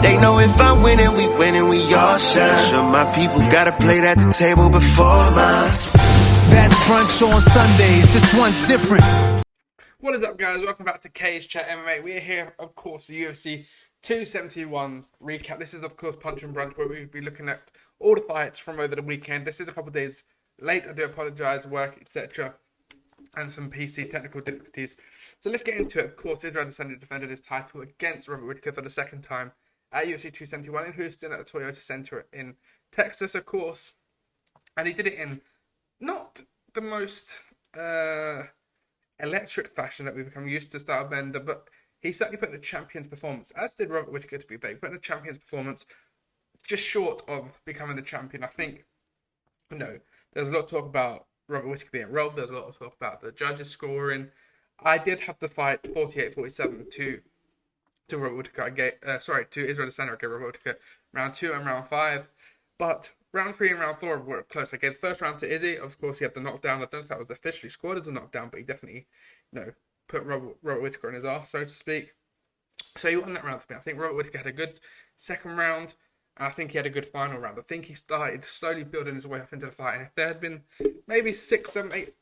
They know if I'm winning, we all shine. Sure, my people got a plate at the table before mine. That's brunch on Sundays. This one's different. What is up, guys? Welcome back to CageChat MMA. We are here, of course, for UFC 271 recap. This is, of course, Punch N Brunch, where we'll be looking at all the fights from over the weekend. This is a couple of days late. I do apologise, work, etc., and some PC technical difficulties. So let's get into it. Of course, IsraelAdesanya defended his title against Robert Whittaker for the second time at UFC 271 in Houston at the Toyota Center in Texas, of course. And he did it in not the most electric fashion that we've become used to Stylebender, but he certainly put in a champion's performance, as did Robert Whittaker, to be fair. He put in a champion's performance just short of becoming the champion. I think, you know, there's a lot of talk about Robert Whittaker being robbed. There's a lot of talk about the judges scoring. I did have the fight 48-47 to Robert Whittaker. To IsraelAdesanya. I gave Robert Whittaker round 2 and round 5. But round 3 and round 4 were close. I gave the first round to Izzy. Of course, he had the knockdown. I don't know if that was officially scored as a knockdown, but he definitely, put Robert Whittaker on his arse, so to speak. So he won that round to me. I think Robert Whittaker had a good second round, and I think he had a good final round. I think he started slowly building his way up into the fight, and if there had been maybe 6, 7, 8,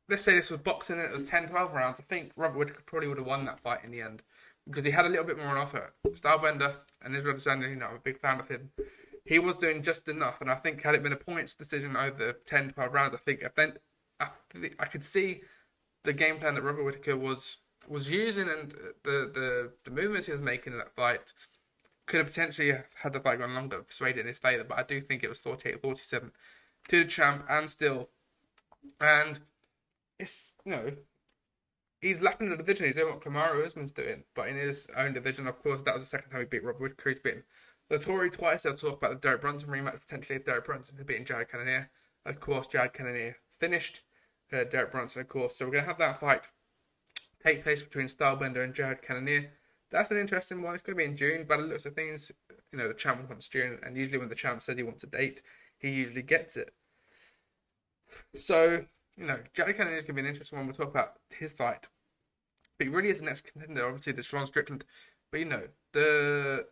let's say this was boxing and it was 10, 12 rounds, I think Robert Whittaker probably would have won that fight in the end, because he had a little bit more on offer. Stylebender and IsraelAdesanya, I'm a big fan of him. He was doing just enough, and I think had it been a points decision over 10, 12 rounds, I could see the game plan that Robert Whittaker was using, and the movements he was making in that fight could have potentially had the fight gone longer, persuaded in his favour. But I do think it was 48-47 to the champ, and it's, he's lapping the division. He's doing what Kamaru Usman's doing, but in his own division. Of course, that was the second time he beat Robert Whittaker. He's beaten Vettori twice. They'll talk about the Derrick Brunson rematch, potentially if Derrick Brunson had beaten Jared Cannonier. Of course, Jared Cannonier finished Derrick Brunson, of course. So we're going to have that fight take place between Stylebender and Jared Cannonier. That's an interesting one. It's going to be in June, but it looks like things, the champ wants June, and usually when the champ says he wants a date, he usually gets it. So, Jared Cannonier is going to be an interesting one. We'll talk about his fight. But he really is the next contender. Obviously, there's Sean Strickland. But, the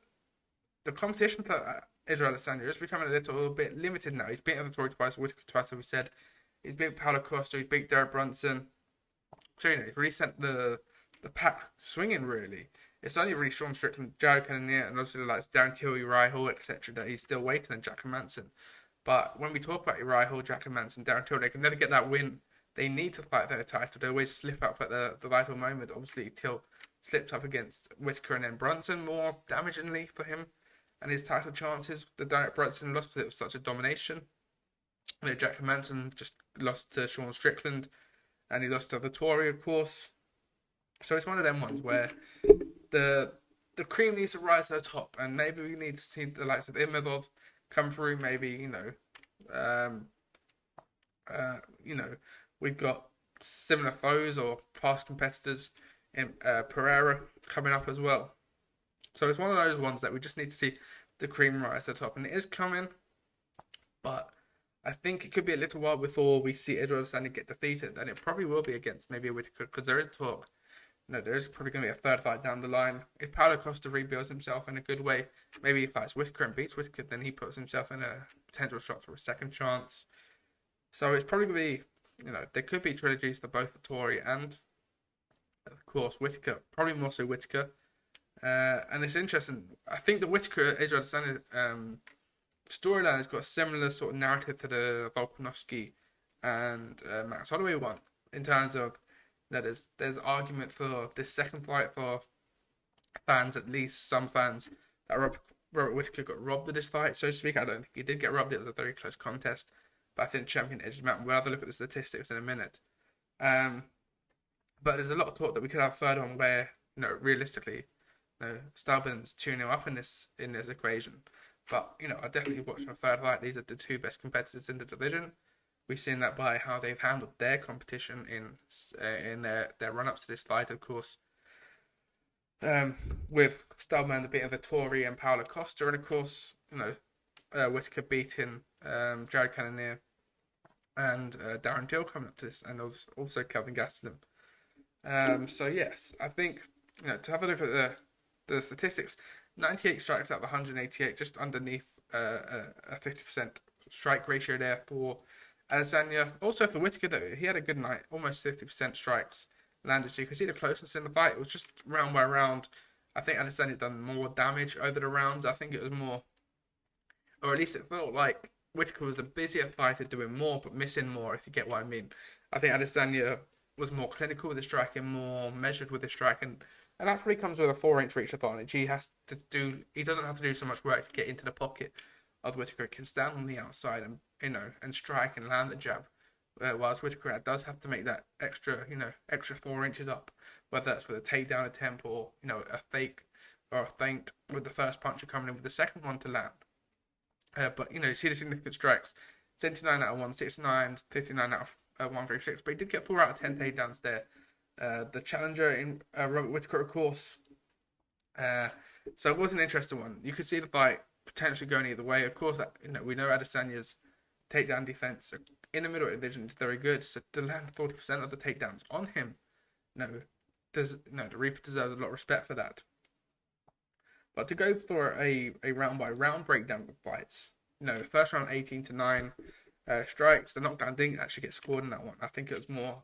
competition for IsraelAdesanya is becoming a little bit limited now. He's beaten Vettori twice, Whittaker twice, as we said. He's beat Paulo Costa, he's beat Derrick Brunson. So, he's really sent the pack swinging, really. It's only really Sean Strickland, Jared Cannonier, and obviously like Darren Till, Uriah Hall, etc. that he's still waiting, and Jack Manson. But when we talk about Uriah Hall, Jack Manson, Darren Till, they can never get that win. They need to fight their title. They always slip up at the vital moment. Obviously, Till slipped up against Whittaker and then Brunson more damagingly for him and his title chances. The Derrick Brunson lost because it was such a domination. Jack Manson just lost to Sean Strickland, and he lost to Vettori, of course. So it's one of them ones where the cream needs to rise to the top, and maybe we need to see the likes of Imavov come through. Maybe we've got similar foes or past competitors in Pereira coming up as well. So it's one of those ones that we just need to see the cream rise to the top, and it is coming, but I think it could be a little while before we see IsraelAdesanya get defeated, and it probably will be against maybe Whittaker, because there is talk. There is probably going to be a third fight down the line. If Paulo Costa rebuilds himself in a good way, maybe he fights Whittaker and beats Whittaker, then he puts himself in a potential shot for a second chance. So it's probably going to be, there could be trilogies for both Vettori and, of course, Whittaker. Probably more so Whittaker. And it's interesting. I think the Whittaker IsraelAdesanya storyline has got a similar sort of narrative to the Volkanovski and Max Holloway one, in terms of there's argument for this second fight for fans, at least some fans, that Robert Whittaker got robbed of this fight, so to speak. I don't think he did get robbed. It was a very close contest, but I think champion edged him out. We'll have a look at the statistics in a minute. But there's a lot of talk that we could have a third one where, realistically, Stylebender's 2-0 up in this equation. But, I definitely watch a third fight. These are the two best competitors in the division. We've seen that by how they've handled their competition in their run-ups to this fight, of course. With Stylebender beating Vettori and Paulo Costa, and of course, Whittaker beating Jared Cannonier and Darren Till coming up to this, and also Kelvin Gastelum. So yes, I think to have a look at the statistics. 98 strikes out of 188, just underneath a 50% strike ratio there for Adesanya. Also for Whittaker, though, he had a good night, almost 50% strikes landed. So you can see the closeness in the fight. It was just round by round. I think Adesanya done more damage over the rounds. I think it was more, or at least it felt like Whittaker was the busier fighter, doing more but missing more, if you get what I mean. I think Adesanya was more clinical with his striking, more measured with his striking, and that probably comes with a 4-inch reach advantage. He doesn't have to do so much work to get into the pocket of Whittaker. He can stand on the outside and strike and land the jab. Whilst Whittaker does have to make that extra 4 inches up, whether that's with a takedown attempt or a fake or a feint with the first puncher coming in with the second one to land. But see the significant strikes: 79 out of 169, 59 out of 136. But he did get 4 out of 10 takedowns there. The challenger in Robert Whittaker, of course. So it was an interesting one. You could see the fight potentially going either way. Of course, we know Adesanya's takedown defense in the middleweight division is very good. So to land 40% of the takedowns on him, the Reaper deserves a lot of respect for that. But to go for a round by round breakdown of fights, first round 18-9 strikes. The knockdown didn't actually get scored in that one. I think it was more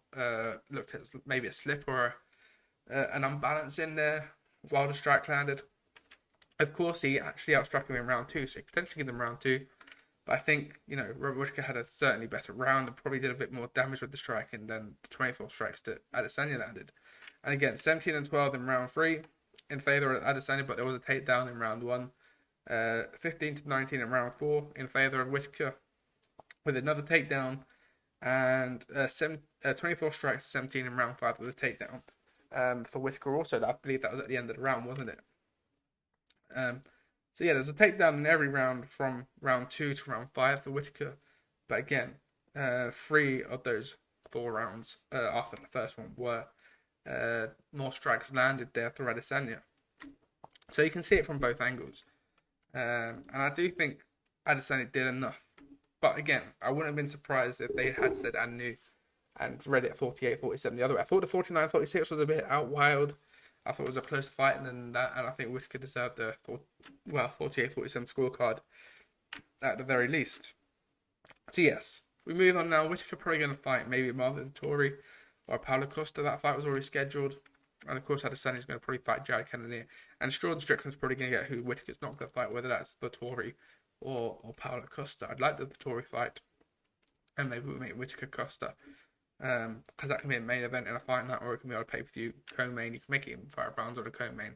looked at as maybe a slip or an unbalance in there while the strike landed. Of course, he actually outstruck him in round 2, so he potentially gave them round 2. But I think, Robert Whittaker had a certainly better round and probably did a bit more damage with the striking than the 24 strikes that Adesanya landed. And again, 17-12 in round 3 in favour of Adesanya, but there was a takedown in round 1. 15-19 in round 4 in favour of Whittaker with another takedown. And 24 strikes, 17 in round 5 with a takedown for Whittaker also. I believe that was at the end of the round, wasn't it? So yeah, there's a takedown in every round from round 2 to round 5 for Whittaker. But again, 3 of those 4 rounds after the first one were more strikes landed there for Adesanya. So you can see it from both angles. And I do think Adesanya did enough. But again, I wouldn't have been surprised if they had said and knew and read it 48-47 the other way. I thought the 49-46 was a bit out wild. I thought it was a closer fight than that, and I think Whittaker deserved the 48-47 scorecard at the very least. So yes, we move on now. Whittaker probably going to fight maybe Marvin Vettori or Paulo Costa. That fight was already scheduled. And of course, Adesanya is going to probably fight Jared Cannonier. And Jordan Strickland's probably going to get who Whittaker's not going to fight, whether that's Vettori or Paulo Costa. I'd like the Vettori fight, and maybe we'll make Whittaker Costa. Because that can be a main event in a fight night, or it can be on a pay-per-view co-main. You can make it in £5 on a co-main.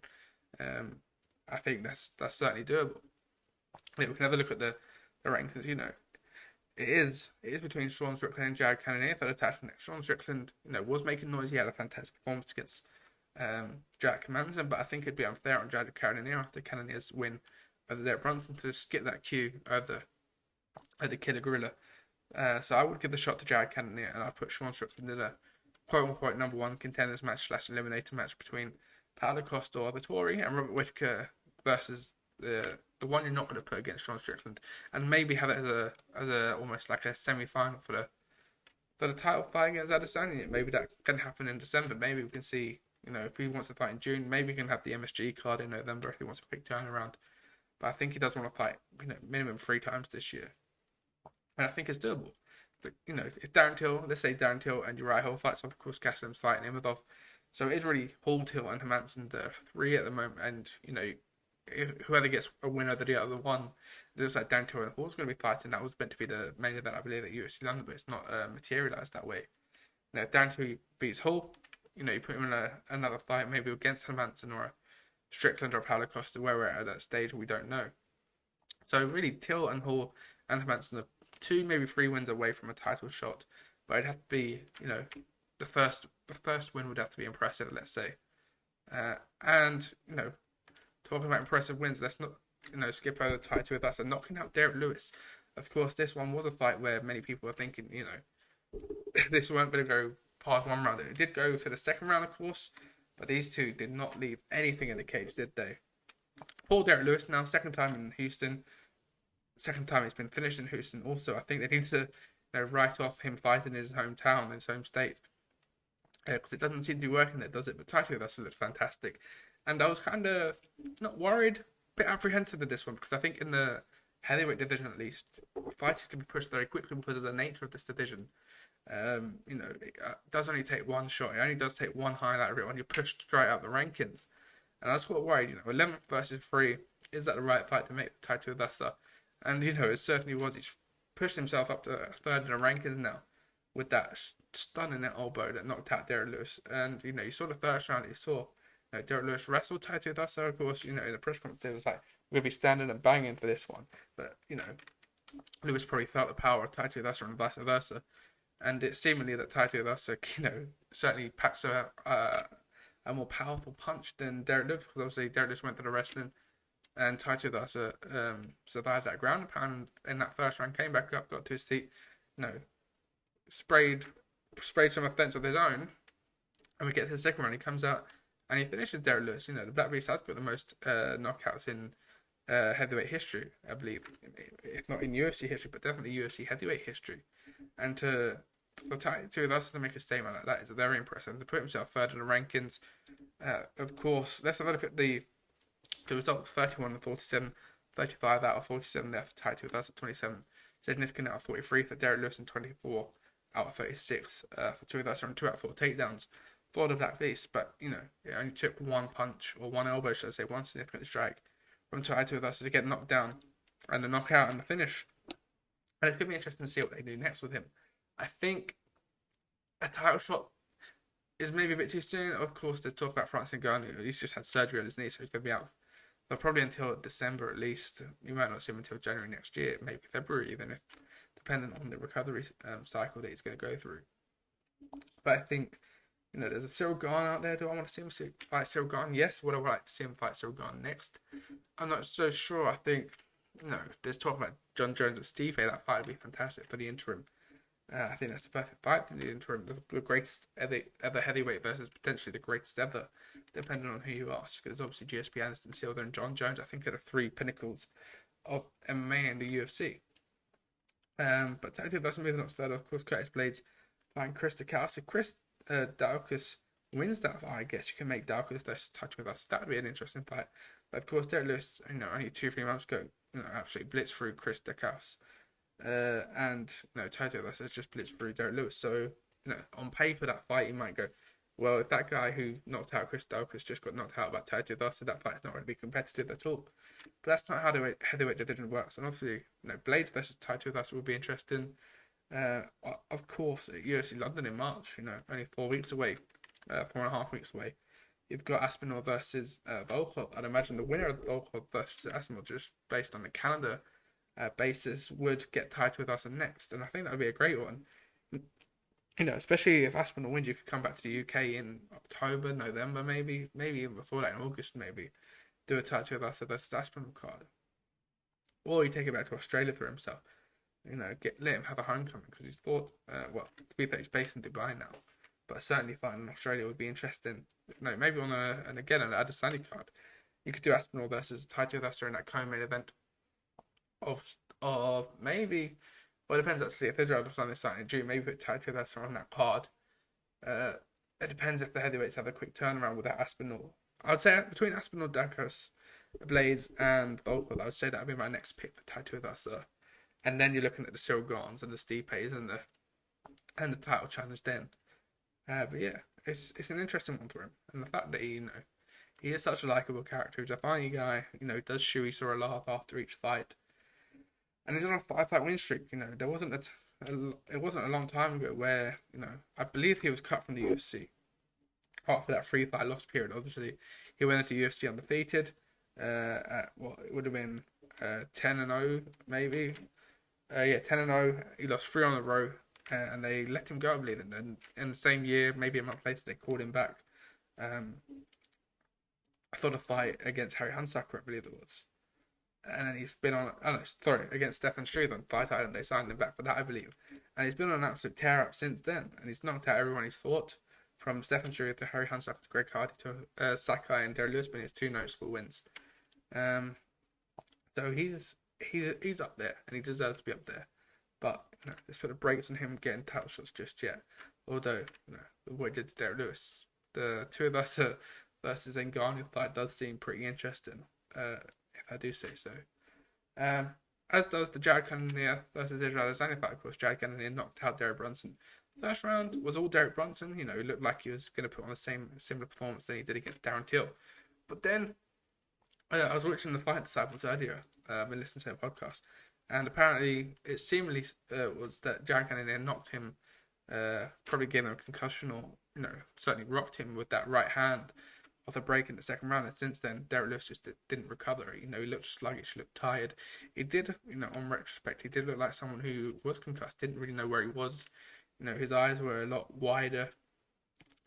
I think that's certainly doable. Yeah, we can have a look at the rankings. It is between Sean Strickland and Jared Cannonier for the title next. Sean Strickland, was making noise. He had a fantastic performance against Jack Manson, but I think it'd be unfair on Jared Cannonier after Cannonier's win over Derek Brunson to skip that queue over the Killer Gorilla. So I would give the shot to Jared Cannonier, and I'd put Sean Strickland in a quote-unquote number 1 contenders match / eliminator match between Paulo Costa or Vettori and Robert Whittaker versus the one you're not going to put against Sean Strickland, and maybe have it as a almost like a semi-final for the title fight against Adesanya. Maybe that can happen in December. Maybe we can see, if he wants to fight in June, maybe he can have the MSG card in November if he wants a quick turnaround. But I think he does want to fight, minimum 3 times this year. And I think it's doable. But, if Darren Till, let's say Darren Till and Uriah Hall fights, of course, Gastelum's fighting Imavov. So it's really Hall, Till, and Hermansson, the 3 at the moment. And, whoever gets a win over the other one, it looks like Darren Till and Hall's going to be fighting. That was meant to be the main event, I believe, at UFC London, but it's not materialised that way. If Darren Till beats Hall, you put him in another fight, maybe against Hermansson or Strickland or Paulo Costa, where we're at that stage, we don't know. So really, Till and Hall and Hermansson are 2, maybe 3 wins away from a title shot, but it'd have to be, the first win would have to be impressive, let's say. And talking about impressive wins, let's not, skip over Tai Tuivasa knocking out Derrick Lewis. Of course, this one was a fight where many people were thinking, this weren't going to go past 1 round. It did go to the 2nd round, of course, but these 2 did not leave anything in the cage, did they? Poor Derrick Lewis now, 2nd time in Houston. 2nd time he's been finished in Houston. Also, I think they need to write off him fighting in his hometown, in his home state. Because it doesn't seem to be working there, does it? But Tai Tuivasa looked fantastic. And I was kind of not worried, a bit apprehensive of this one, because I think in the heavyweight division at least, fighters can be pushed very quickly because of the nature of this division. It does only take one shot. It only does take one highlight reel, and you're pushed straight up the rankings. And I was quite worried, 11th versus 3, is that the right fight to make for Tai Tuivasa? And, it certainly was. He's pushed himself up to third in the rankings now with that stunning elbow that knocked out Derrick Lewis. And, you saw the first round, you saw Derrick Lewis wrestled Tai Tuivasa, of course, in the press conference, it was like, we're going to be standing and banging for this one. But, Lewis probably felt the power of Tai Tuivasa and vice versa. And it's seemingly that Tai Tuivasa, certainly packs a more powerful punch than Derrick Lewis, because obviously Derrick Lewis went to the wrestling, and Tai Tuivasa survived that ground and pound in that first round, came back up, got to his feet, sprayed some offense of his own, and we get to the second round. He comes out and he finishes Derrick Lewis. The Black Beast has got the most knockouts in heavyweight history, I believe, if not in UFC history, but definitely UFC heavyweight history. And for Tai Tuivasa to make a statement like that is very impressive. And to put himself third in the rankings, of course, let's have a look at the results: 31 and 47, 35 out of 47 there for Tai Tuivasa, 27 significant out of 43 for Derrick Lewis, and 24 out of 36 for Tuivasa, and 2 out of 4 takedowns for the Black Beast. But it only took one punch, or one elbow, should I say, one significant strike from Tai Tuivasa to get knocked down, and the knockout and the finish. And it's going to be interesting to see what they do next with him. I think a title shot is maybe a bit too soon. Of course, there's talk about Francis Ngannou. He's just had surgery on his knee, so he's going to be out for probably until December at least. You might not see him until January next year, maybe February even, if depending on the recovery cycle that he's going to go through. But I think, there's a Cyril Gane out there. Do I want to see him fight Cyril Gane? Yes. Would I like to see him fight Cyril Gane next? I'm not so sure. I think, there's talk about John Jones and Stipe. That fight would be fantastic for the interim. I think that's the perfect fight for the interim. The greatest ever heavyweight versus potentially the greatest ever, depending on who you ask. Because obviously GSP, Anderson Silva, and John Jones, I think, are the 3 pinnacles of MMA and the UFC. But Tai Tuivasa moving up to third, of course, Curtis Blades fighting Chris Daukaus. If Chris Daukaus wins that fight, I guess you can make Daukaus versus Tai Tuivasa. That would be an interesting fight. But of course, Derrick Lewis, only 2-3 months ago, absolutely blitzed through Chris Daukaus. And Tai Tuivasa has just blitzed through Derrick Lewis. So, on paper, that fight, you might go, well, if that guy who knocked out Chris Daukaus just got knocked out by Tai Tuivasa, that fight's not going to be competitive at all. But that's not how the heavyweight division works. And obviously, Blades versus Tai Tuivasa will be interesting. Of course, at UFC London in March, only 4 weeks away, 4.5 weeks away. You've got Aspinall versus Volkov. I'd imagine the winner of Volkov versus Aspinall, just based on the calendar basis, would get Tai Tuivasa next. And I think that would be a great one. Especially if Aspinall wins, you could come back to the UK in October, November, maybe even before that, in August, maybe. Do a Tai Tuivasa versus Aspinall card. Or you take it back to Australia for himself. Let him have a homecoming, because he's thought, to be fair, he's based in Dubai now. But certainly fighting in Australia would be interesting. Maybe on an Adesanya card. You could do Aspinall versus Tai Tuivasa in that co-main event of maybe, well, it depends actually. If they're Adesanya starting in June, maybe put Tai Tuivasa on that card. It depends if the heavyweights have a quick turnaround with that Aspinall. I would say between Aspinall, Daukaus, Blades, and Volkov, I would say that would be my next pick for Tai Tuivasa. And then you're looking at the Cyril Ganes and the Stipes and the title challenge then. But yeah, it's an interesting one for him. And the fact that he is such a likable character. He's a funny guy, does show he saw a laugh after each fight. And he's on a 5-fight win streak. There wasn't it wasn't a long time ago where, I believe he was cut from the UFC. After that 3-fight loss period, obviously, he went into UFC undefeated. At what it would have been 10-0 maybe. 10-0. He lost 3 on the row, and they let him go, I believe. And then in the same year, maybe a month later, they called him back. I thought a fight against Harry Hunsucker, I believe it was. And then he's been on, against Stefan Struve on Fight Island. They signed him back for that, I believe. And he's been on an absolute tear-up since then. And he's knocked out everyone he's fought, from Stefan Struve to Harry Hunsucker to Greg Hardy to Sakai and Derrick Lewis, being his 2 noticeable wins. So he's up there, and he deserves to be up there. But let's put the brakes on him getting title shots just yet. Although what he did to Derrick Lewis, the two of us versus Ngannou fight does seem pretty interesting, if I do say so. As does the Jared Cannonier versus IsraelAdesanya fight. Of course, Jared Cannonier knocked out Derek Brunson. First round was all Derek Brunson. He looked like he was going to put on the similar performance than he did against Darren Till. But then I was watching the Fight Disciples earlier. I've been listening to a podcast, and apparently it seemingly was that Jared Cannonier knocked him, probably gave him a concussion, or certainly rocked him with that right hand off the break in the second round. And since then, Derrick Lewis just didn't recover. He looked sluggish, looked tired. He did, on retrospect, he did look like someone who was concussed, didn't really know where he was. His eyes were a lot wider,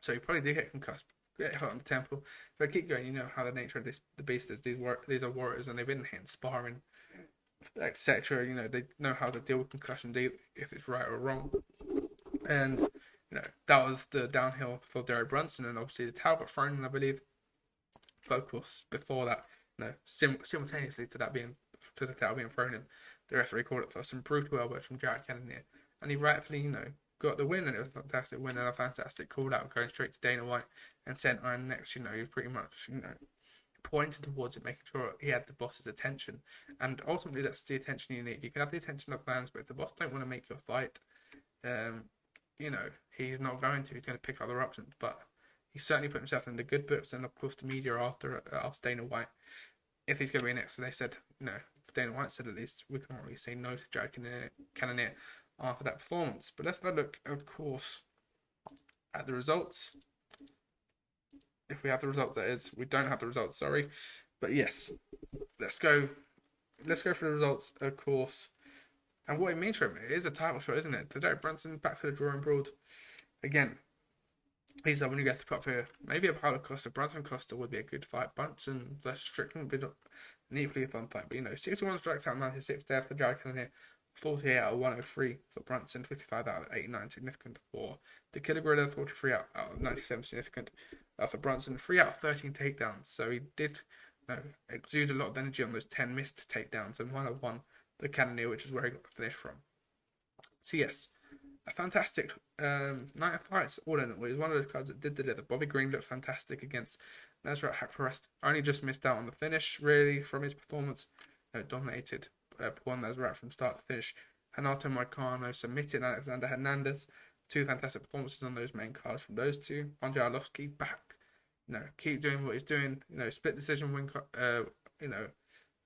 so he probably did get concussed, get hurt on the temple. But keep going. You know how the nature of the beast is. These are warriors, and they've been hitting sparring, etc. They know how to deal with concussion, if it's right or wrong. And that was the downhill for Derek Brunson, and obviously the towel got thrown in, I believe. But of course, before that, simultaneously to the towel being thrown in, the referee called it for some brutal elbows from Jared Cannonier, and he rightfully, got the win, and it was a fantastic win and a fantastic call out, going straight to Dana White and sent Iron next. He was pretty much, pointed towards it, making sure he had the boss's attention, and ultimately that's the attention you need. You can have the attention of fans, but if the boss don't want to make your fight, he's not going to. He's going to pick other options, but he certainly put himself in the good books, and of course the media after asked Dana White if he's going to be next, and they said, Dana White said at least we can't really say no to Jared Cannonier after that performance. But let's have a look, of course, at the results. If we have the results, that is. We don't have the results, sorry. But yes, let's go for the results, of course. And what it means for him, it is a title shot, isn't it? To Derek Brunson, back to the drawing board. Again, he's someone who gets to put up here. Maybe a Paulo Costa, Brunson Costa would be a good fight. Brunson versus Strickland would be an equally fun fight. But 61 strikes out of 96 there for Jared Cannonier, 48 out of 103 for Brunson, 55 out of 89 significant for the Killer Gorilla, 43 out of 97 significant for Brunson, 3 out of 13 takedowns. So he did exude a lot of energy on those 10 missed takedowns, and 1 of 1 the Cannonier, which is where he got the finish from. So yes, a fantastic night of fights all in all. It was one of those cards that did deliver. Bobby Green looked fantastic against Nasrat Haqparast. Only just missed out on the finish, really, from his performance. Dominated Juan Nasrat from start to finish. Renato Moicano submitted Alexander Hernandez. 2 fantastic performances on those main cards from those two. Andrei Arlovski back. Keep doing what he's doing. Split decision win.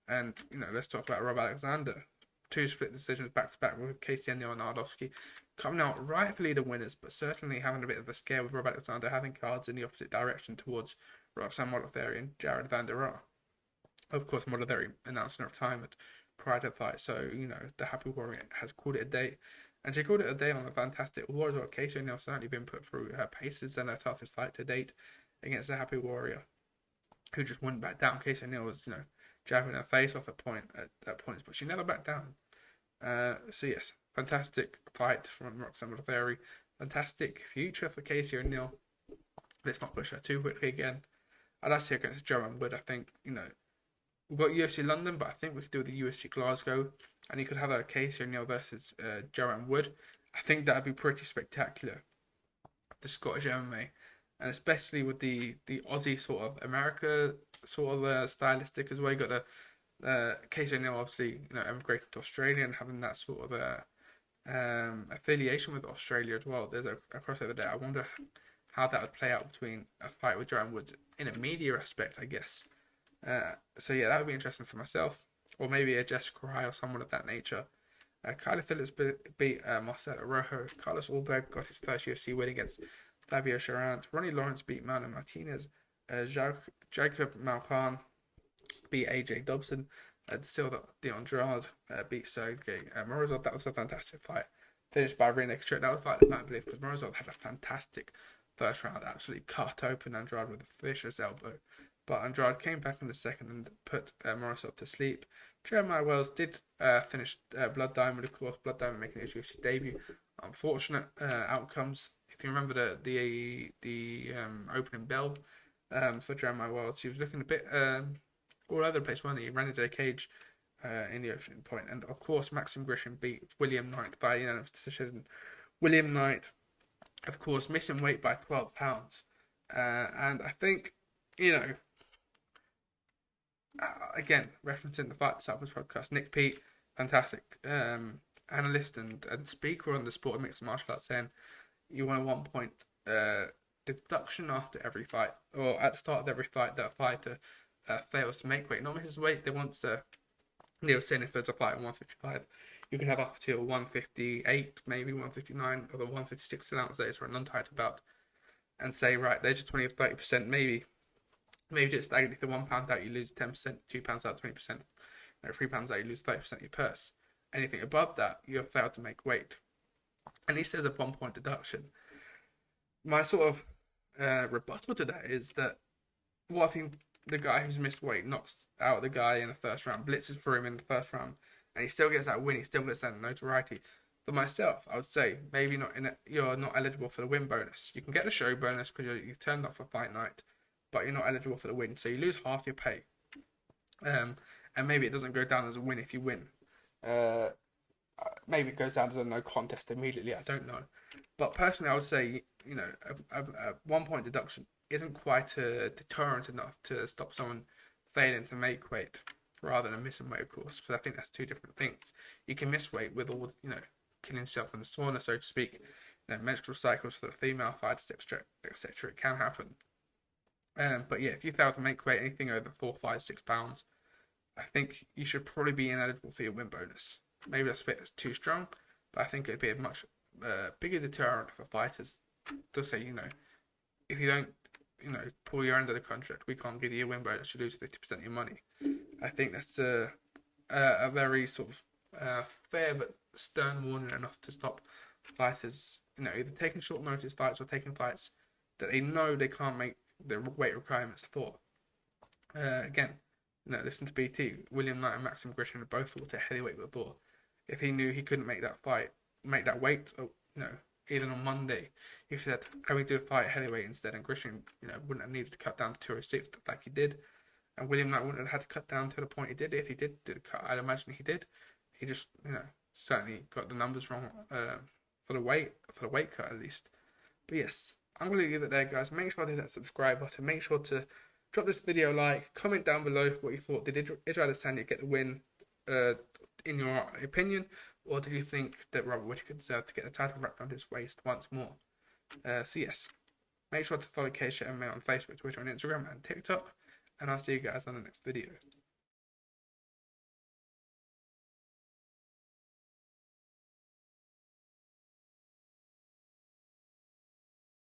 And let's talk about Rob Alexander. 2 split decisions back to back with Casey and Arlovski coming out rightfully the winners, but certainly having a bit of a scare with Rob Alexander having cards in the opposite direction towards Roxanne Modafferi and Jared Van Der Aar. Of course, Modafferi announced her retirement prior to the fight, so the Happy Warrior has called it a day, and she called it a day on a fantastic war as well. Casey O'Neill certainly been put through her paces and her toughest fight to date against the Happy Warrior, who just wouldn't back down. Casey O'Neill was jabbing her face off at points, but she never backed down. So yes, fantastic fight from Roxanne Modafferi. Fantastic future for Casey O'Neill. Let's not push her too quickly again. I'd like to see her against Joanne Wood. I think, we've got UFC London, but I think we could do the UFC Glasgow, and you could have a Casey O'Neill versus Joanne Wood. I think that would be pretty spectacular. The Scottish MMA, and especially with the Aussie sort of America sort of stylistic as well. You got the Casey O'Neill obviously emigrating to Australia and having that sort of affiliation with Australia as well. There's a crossover there. I wonder how that would play out between a fight with Joanne Wood in a media aspect, I guess. So yeah, that would be interesting for myself, or maybe a Jessica Rai or someone of that nature. Kyler Phillips beat Marcelo Rojo. Carlos Ulberg got his first UFC win against Fabio Charant. Ronnie Lawrence beat Marlon Martinez. Jacob Malkan beat AJ Dobson. Silva de Andrade beat Sergey Morozov. That was a fantastic fight. Finished by rear naked choke. That was like the fight, I believe, because Morozov had a fantastic first round. Absolutely cut open Andrade with a vicious elbow. But Andrade came back in the second and put Morozov to sleep. Jeremiah Wells did finish Blood Diamond, of course. Blood Diamond making his UFC debut. Unfortunate outcomes. If you remember the opening bell for Jeremiah Wells, he was looking a bit all over the place, wasn't he? He ran into a cage in the opening point. And of course, Maxim Grishin beat William Knight by unanimous decision. William Knight, of course, missing weight by 12 pounds. And I think you know, again, referencing the Fight Disciples podcast, Nick Pete, fantastic analyst and speaker on the sport of mixed martial arts, saying you want a 1 point deduction after every fight, or at the start of every fight that a fighter fails to make weight, not miss his weight. They want to, they were saying if there's a fight at 155, you can have up to 158, maybe 159, or the 156 ounce days for a non-title bout, and say, right, there's your 20 or 30%, maybe just stagnate. The £1 out, you lose 10%, £2 out, 20%, £3 out, you lose 30% of your purse. Anything above that, you have failed to make weight. And he says a 1 point deduction. My sort of rebuttal to that is that what I think the guy who's missed weight knocks out the guy in the first round, blitzes for him in the first round, and he still gets that win, he still gets that notoriety. For myself, I would say maybe you're not eligible for the win bonus. You can get the show bonus because you've turned off for fight night, but you're not eligible for the win, so you lose half your pay. And maybe it doesn't go down as a win if you win. Maybe it goes down as a no contest immediately. I don't know, but personally, I would say a 1 point deduction isn't quite a deterrent enough to stop someone failing to make weight, rather than missing weight, of course, because I think that's two different things. You can miss weight with all killing yourself in the sauna, so to speak. Menstrual cycles for the female fighters, etc. It can happen. But yeah, if you fail to make weight anything over 4, 5, 6 pounds, I think you should probably be ineligible for your win bonus. Maybe that's a bit too strong, but I think it'd be a much bigger deterrent for fighters to say, if you don't, pull your end of the contract, we can't give you a win bonus, you lose 50% of your money. I think that's a very sort of fair but stern warning enough to stop fighters, either taking short notice fights or taking fights that they know they can't make the weight requirements for. Again, listen to BT. William Knight and Maxim Grishin have both fought at heavyweight before. If he knew he couldn't make that weight, even on Monday, he said, can we do a fight at heavyweight instead? And Grishin, wouldn't have needed to cut down to 206 like he did. And William Knight wouldn't have had to cut down to the point he did if he did do the cut. I'd imagine he did. He just, certainly got the numbers wrong for the weight cut at least. But yes, I'm going to leave it there, guys. Make sure to hit that subscribe button. Make sure to drop this video a like. Comment down below what you thought. Did IsraelAdesanya get the win in your opinion? Or did you think that Robert Whittaker deserved to get the title wrapped around his waist once more? So yes, make sure to follow CageChat MMA on Facebook, Twitter, and Instagram, and TikTok. And I'll see you guys on the next video.